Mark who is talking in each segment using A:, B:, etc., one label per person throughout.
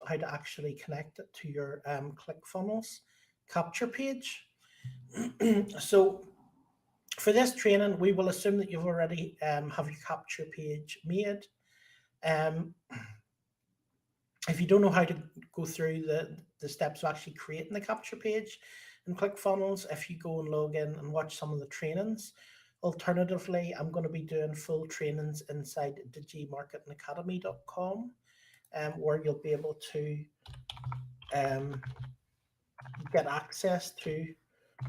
A: how to actually connect it to your ClickFunnels capture page. So for this training, we will assume that you've already have your capture page made. If you don't know how to go through the steps of actually creating the capture page in ClickFunnels, if you go and log in and watch some of the trainings, alternatively, I'm going to be doing full trainings inside digimarketingacademy.com, where you'll be able to get access to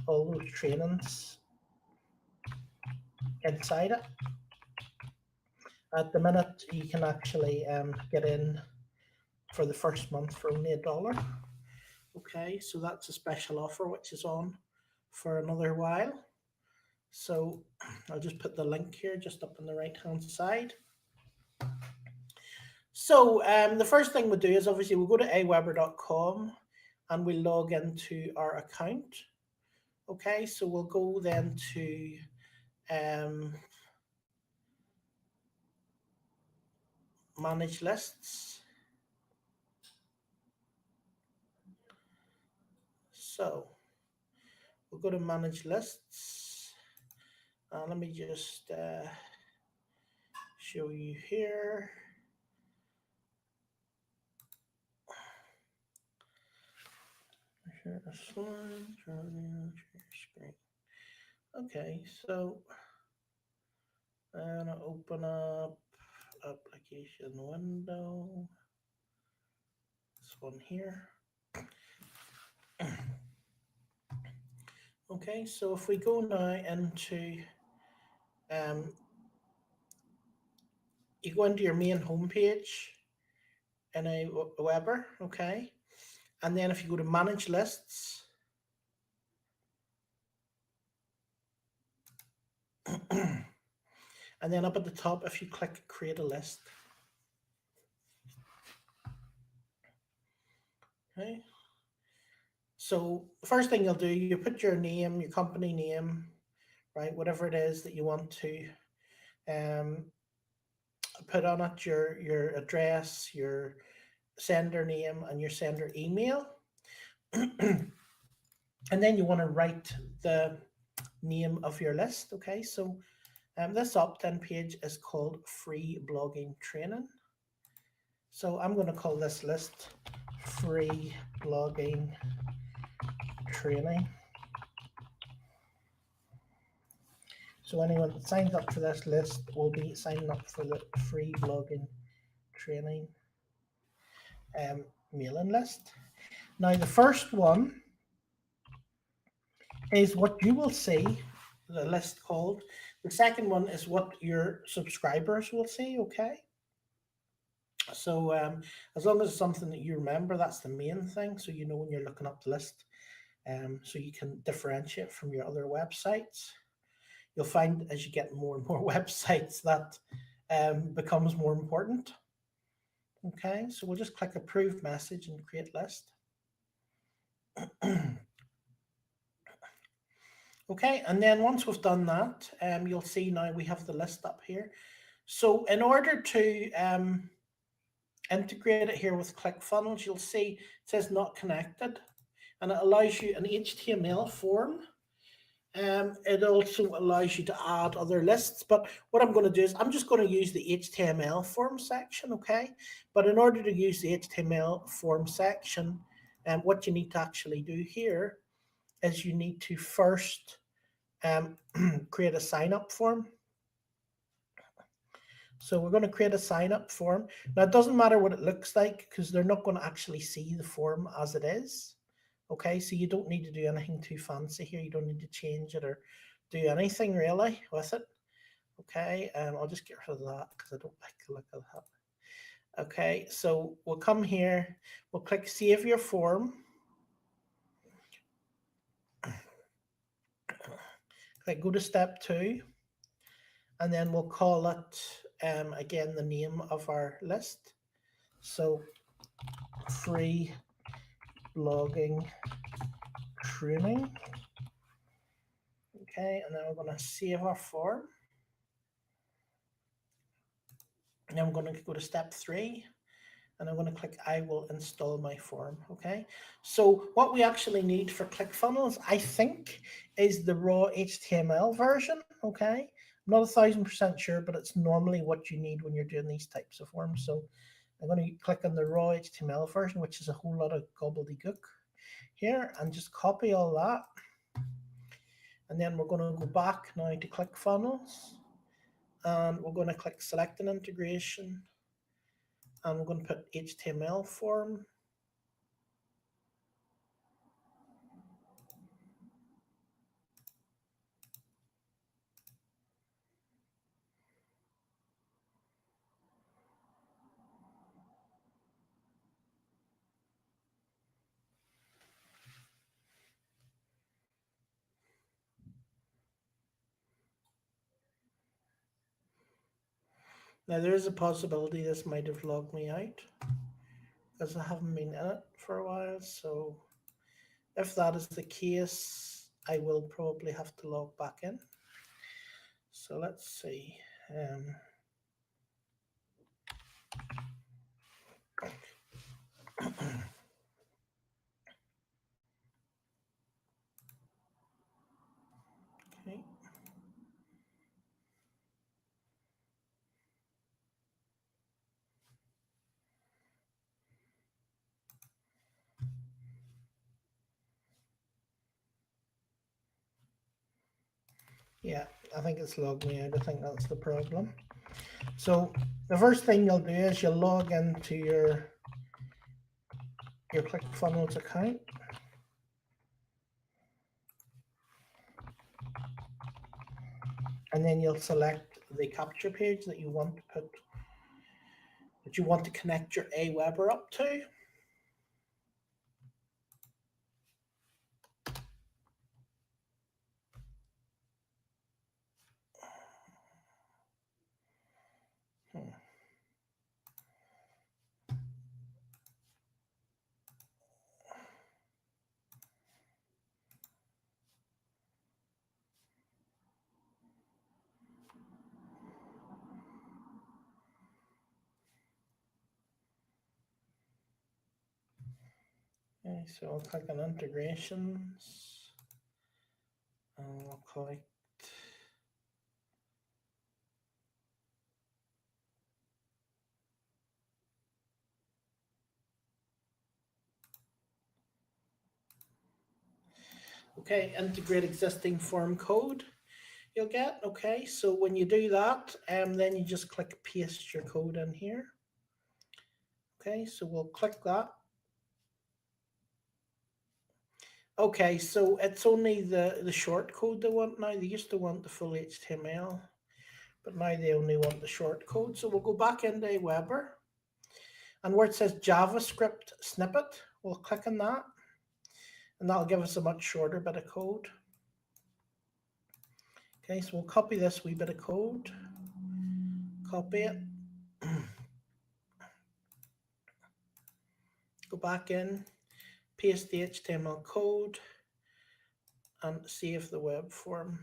A: all those trainings inside it. At the minute, you can actually get in for the first month for only $1. Okay, so that's a special offer which is on for another while. So I'll just put the link here just up on the right hand side. So the first thing we'll do is obviously we'll go to aweber.com and we'll log into our account. Okay, so we'll go then to manage lists. So we'll go to manage lists. Let me just show you here. Share a slide, screen. Okay, so I'm gonna open up application window. This one here. Okay, so if we go now into you go into your main homepage in Aweber, okay, and then if you go to manage lists, and then up at the top, if you click create a list, okay. So the first thing you'll do, you put your name, your company name, right, whatever it is that you want to put on it, your address, your sender name, and your sender email. And then you want to write the name of your list. Okay, so this opt-in page is called free blogging training. So I'm going to call this list free blogging training. So anyone that signs up for this list will be signing up for the free blogging training mailing list. Now the first one is what you will see, the list called. The second one is what your subscribers will see, okay? So as long as it's something that you remember, that's the main thing. So you know when you're looking up the list, so you can differentiate from your other websites. You'll find as you get more and more websites that becomes more important. Okay, so we'll just click approve message and create list. Okay, and then once we've done that, you'll see now we have the list up here. So in order to integrate it here with ClickFunnels, you'll see it says not connected, and it allows you an HTML form. It also allows you to add other lists, but what I'm going to do is I'm just going to use the HTML form section, okay? But in order to use the HTML form section, what you need to actually do here is you need to first create a sign-up form. So we're going to create a sign-up form. Now, it doesn't matter what it looks like because they're not going to actually see the form as it is. Okay, so you don't need to do anything too fancy here. You don't need to change it or do anything really with it. Okay, I'll just get rid of that because I don't like the look of that. Okay, so we'll come here, we'll click Save Your Form. Click Go to Step 2, and then we'll call it, again, the name of our list. So, free blogging training. Okay, and then we're going to save our form. And then we're going to go to step 3, and I'm going to click I will install my form. Okay, so what we actually need for ClickFunnels, I think, is the raw HTML version. Okay, I'm not 1000% sure, but it's normally what you need when you're doing these types of forms. So I'm going to click on the raw HTML version, which is a whole lot of gobbledygook here, and just copy all that. And then we're going to go back now to ClickFunnels, and we're going to click select an integration, and we're going to put HTML form. Now there is a possibility this might have logged me out because I haven't been in it for a while. So if that is the case, I will probably have to log back in. So let's see. Okay. Yeah, I think it's logged me out. I think that's the problem. So the first thing you'll do is you'll log into your ClickFunnels account. And then you'll select the capture page that you want to put, that you want to connect your Aweber up to. Okay, so I'll click on integrations, and I'll click okay, integrate existing form code you'll get. Okay, so when you do that, then you just click paste your code in here. Okay, so we'll click that. Okay, so it's only the short code they want now. They used to want the full HTML, but now they only want the short code. So we'll go back into Aweber, and where it says JavaScript snippet, we'll click on that, and that'll give us a much shorter bit of code. Okay, so we'll copy this wee bit of code, copy it, go back in, paste the HTML code, and save the web form.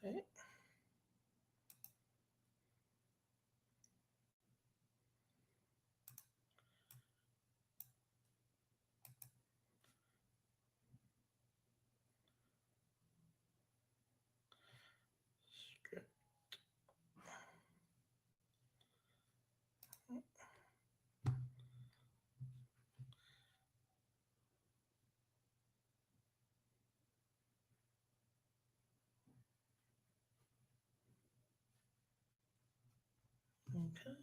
A: Okay. Script. Okay.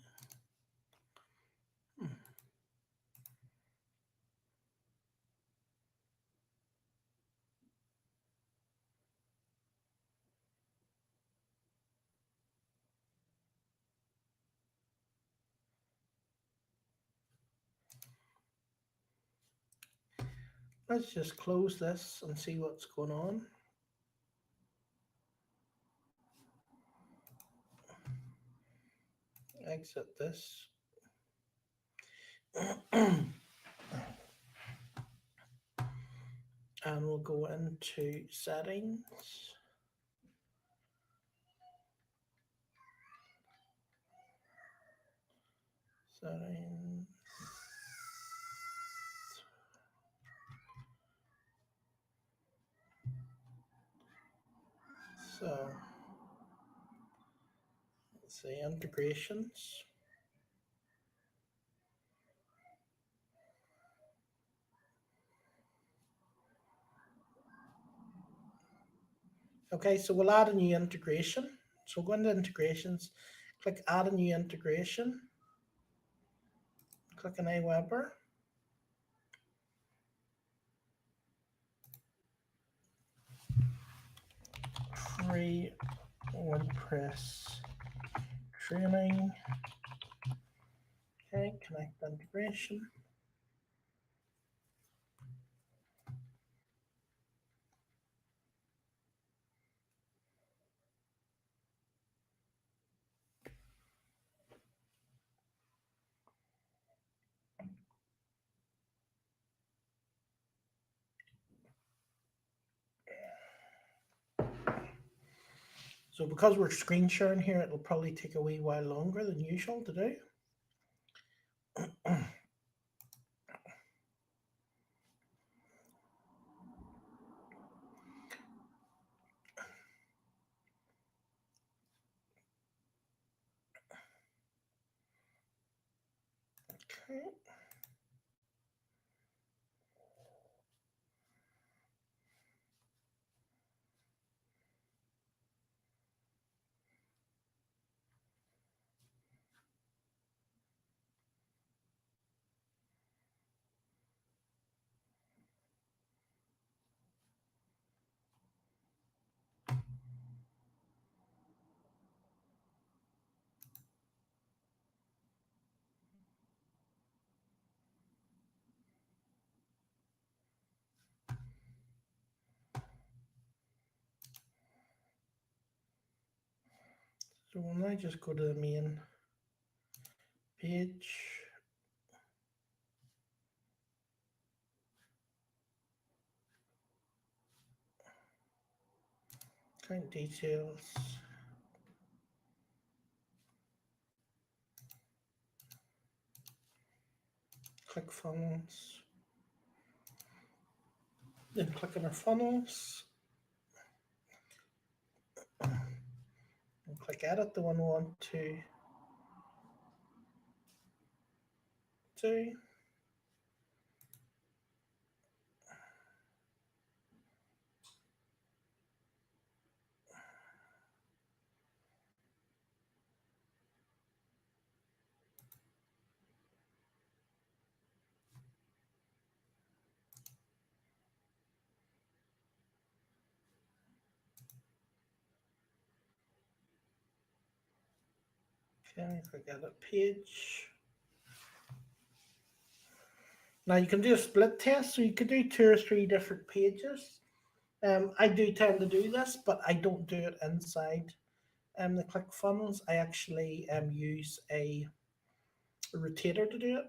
A: Let's just close this and see what's going on. Exit this. And we'll go into settings. Settings. So, let's see, integrations. Okay, so we'll add a new integration. So go into integrations, click add a new integration, click on Aweber. Free WordPress training. Okay, connect integration. So because we're screen sharing here, it'll probably take a wee while longer than usual to do. Okay. So we'll now just go to the main page. Account details. Clickfunnels. Then click on our funnels. And click edit the one we want to do. Okay, click edit page. Now you can do a split test, so you could do 2 or 3 different pages. I do tend to do this, but I don't do it inside the ClickFunnels. I actually use a rotator to do it.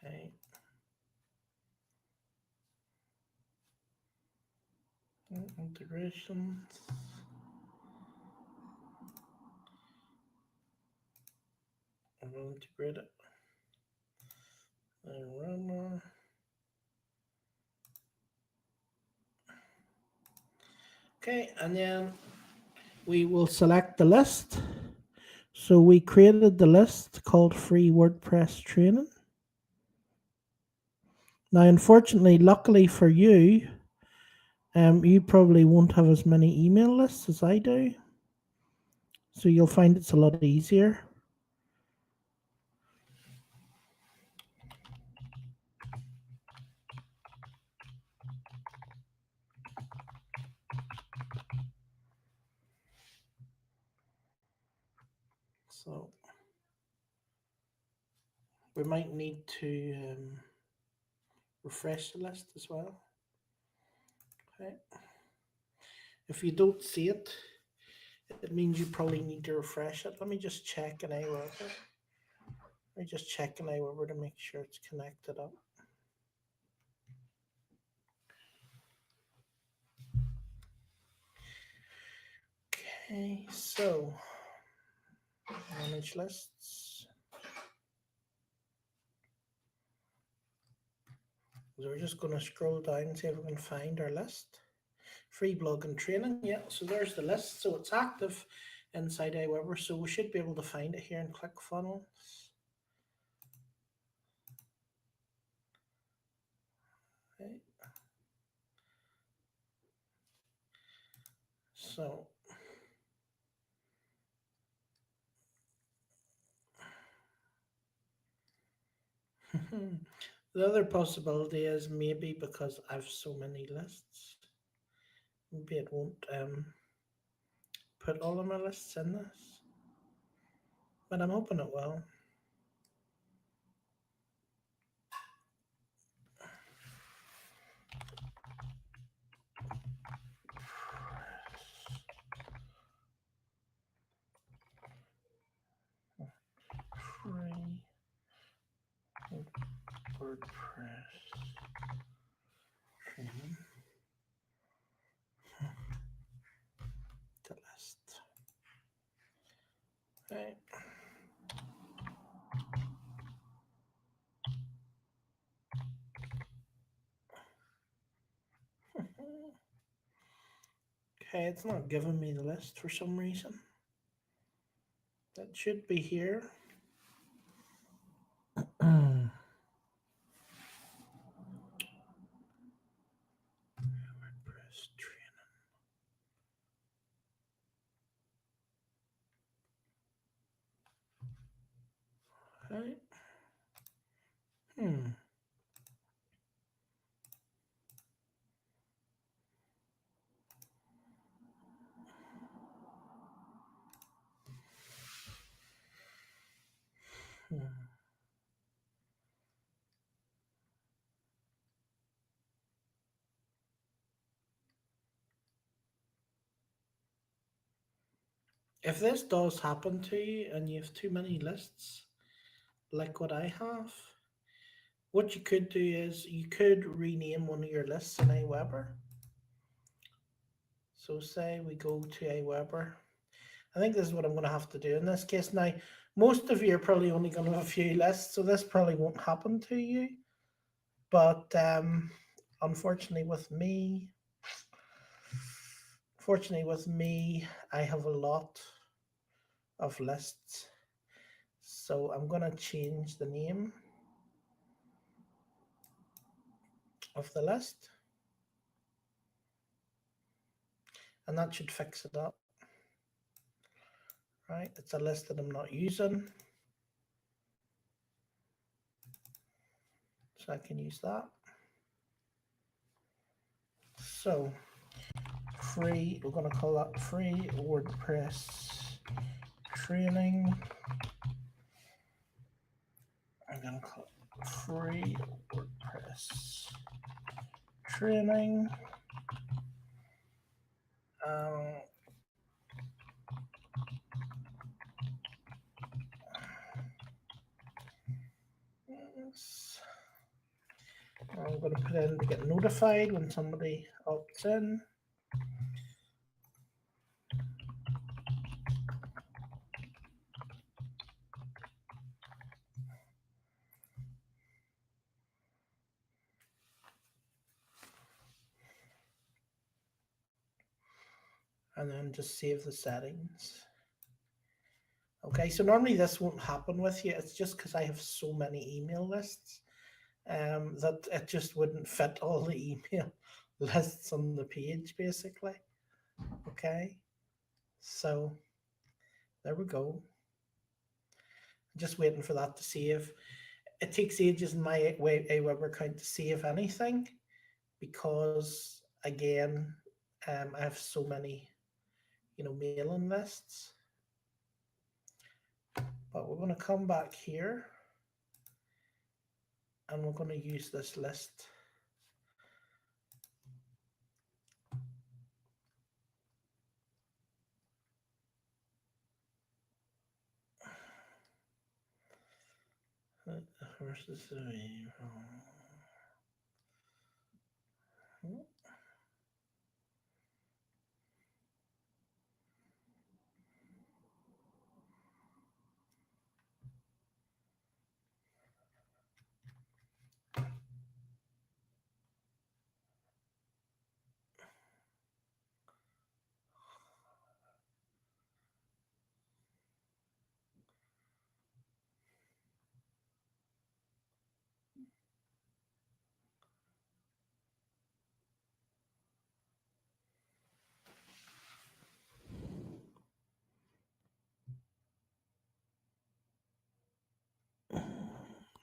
A: Okay. Integrations. I will integrate it. Runner. Okay, and then we will select the list. So we created the list called Free WordPress Training. Now, unfortunately, luckily for you, you probably won't have as many email lists as I do. So you'll find it's a lot easier. So we might need to refresh the list as well. Okay. If you don't see it, it means you probably need to refresh it. Let me just check in Aweber. Let me just check in Aweber to make sure it's connected up. Okay, so manage lists. So we're just going to scroll down and see if we can find our list. Free blog and training. Yeah, so there's the list. So it's active inside Aweber. So we should be able to find it here in Clickfunnels. Okay. So the other possibility is maybe because I've so many lists, maybe it won't put all of my lists in this, but I'm hoping it will. Free WordPress training. The list. Okay. Okay, it's not giving me the list for some reason. That should be here. WordPress training. Okay. Hmm. Hmm. If this does happen to you and you have too many lists, like what I have, what you could do is you could rename one of your lists in Aweber. So say we go to Aweber. I think this is what I'm going to have to do in this case. Now, most of you are probably only going to have a few lists, so this probably won't happen to you. But unfortunately with me, I have a lot of lists. So I'm going to change the name of the list. And that should fix it up. Right, it's a list that I'm not using. So I can use that. So free, we're going to call that free WordPress training. I'm going to call it free WordPress training. I'm going to put in to get notified when somebody opts in. And then just save the settings. Okay, so normally this won't happen with you. It's just because I have so many email lists that it just wouldn't fit all the email lists on the page, basically. Okay, so There we go. Just waiting for that to save. It takes ages in my Aweber account to save anything because, again, I have so many, mailing lists. But we're going to come back here and we're going to use this list. Versus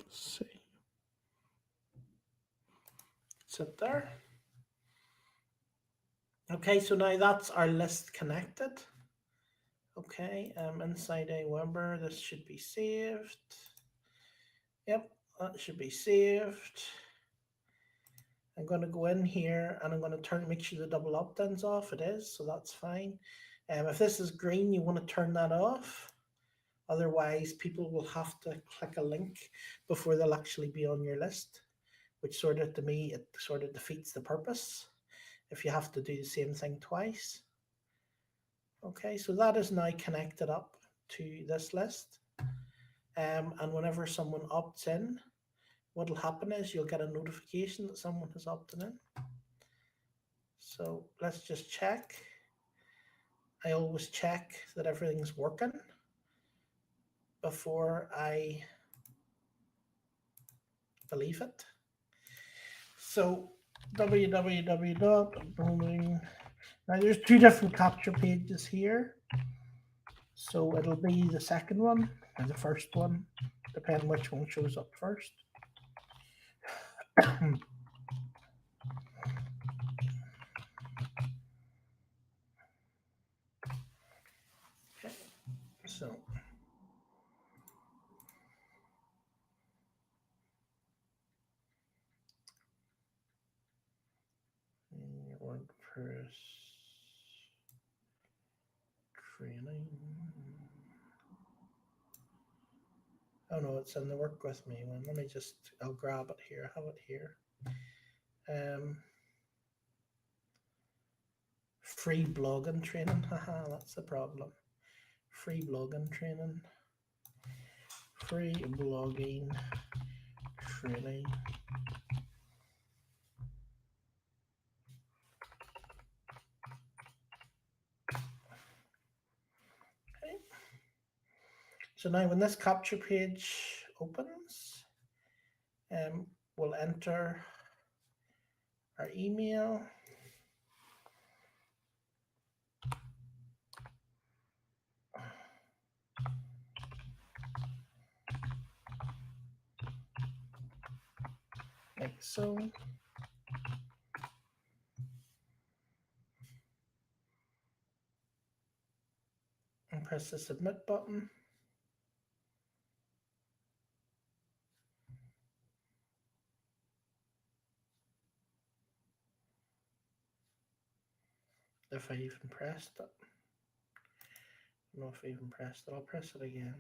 A: see. Sit there. Okay, so now that's our list connected. Okay, inside Aweber, this should be saved. Yep, that should be saved. I'm going to go in here and I'm going to make sure the double opt-in's off. It is, so that's fine. If this is green, you want to turn that off. Otherwise, people will have to click a link before they'll actually be on your list, which sort of, to me, it sort of defeats the purpose if you have to do the same thing twice. Okay, so that is now connected up to this list. And whenever someone opts in, what will happen is you'll get a notification that someone has opted in. So let's just check. I always check that everything's working before I believe it. So www.building. Now there's two different capture pages here. So it'll be the second one or the first one, depending which one shows up first. Okay, so WordPress training. Oh no, it's in the work with me one. Let me just, I'll grab it here, have it here. Free blogging training, haha, that's the problem. Free blogging training. Free blogging training. Okay. So now when this capture page opens, we'll enter our email. Like so. And press the submit button. If I even pressed it. I don't know if I even pressed it. I'll press it again.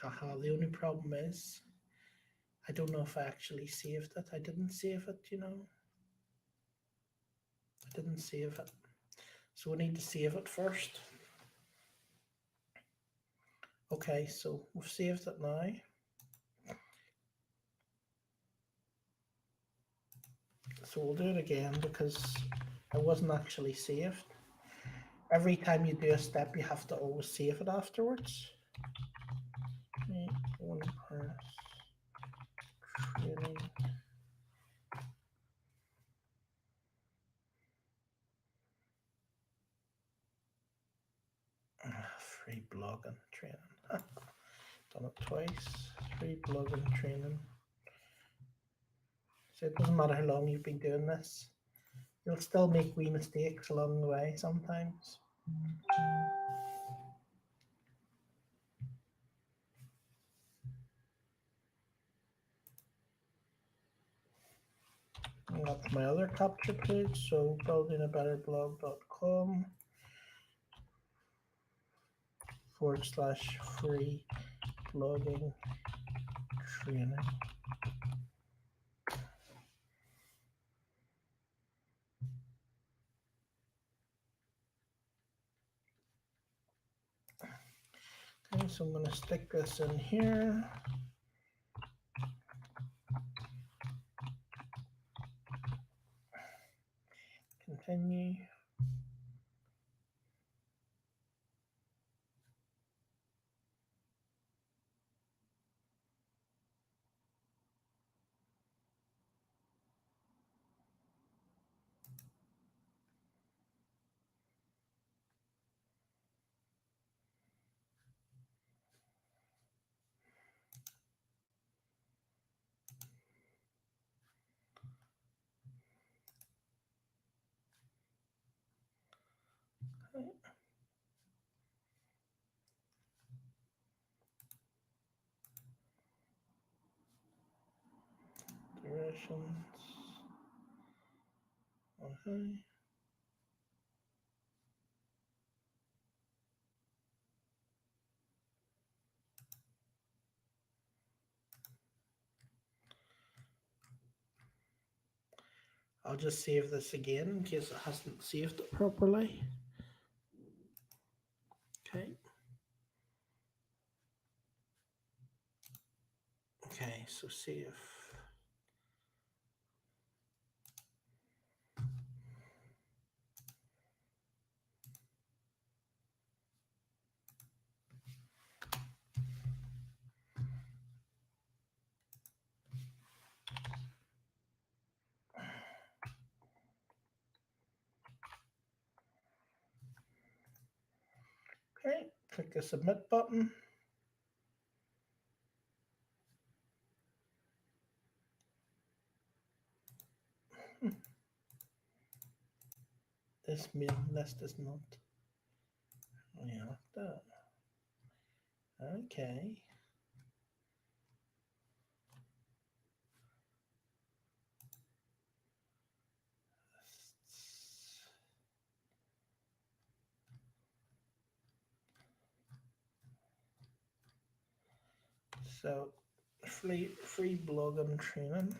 A: Haha, the only problem is I don't know if I actually saved it. I didn't save it, I didn't save it. So we need to save it first. Okay, so we've saved it now. So we'll do it again because it wasn't actually saved. Every time you do a step, you have to always save it afterwards. Okay, WordPress. training. Free blogging training. Done it twice. Free blogging training. So it doesn't matter how long you've been doing this. You'll still make wee mistakes along the way sometimes. And that's my other capture page. So buildingabetterblog.com /free blogging training. Okay, so I'm going to stick this in here. Continue. Okay. Directions. Okay. I'll just save this again in case it hasn't saved it properly. Okay. Okay, so save. Okay, click the submit button. This mailing list is not. Yeah, that. Okay. So free blogging training.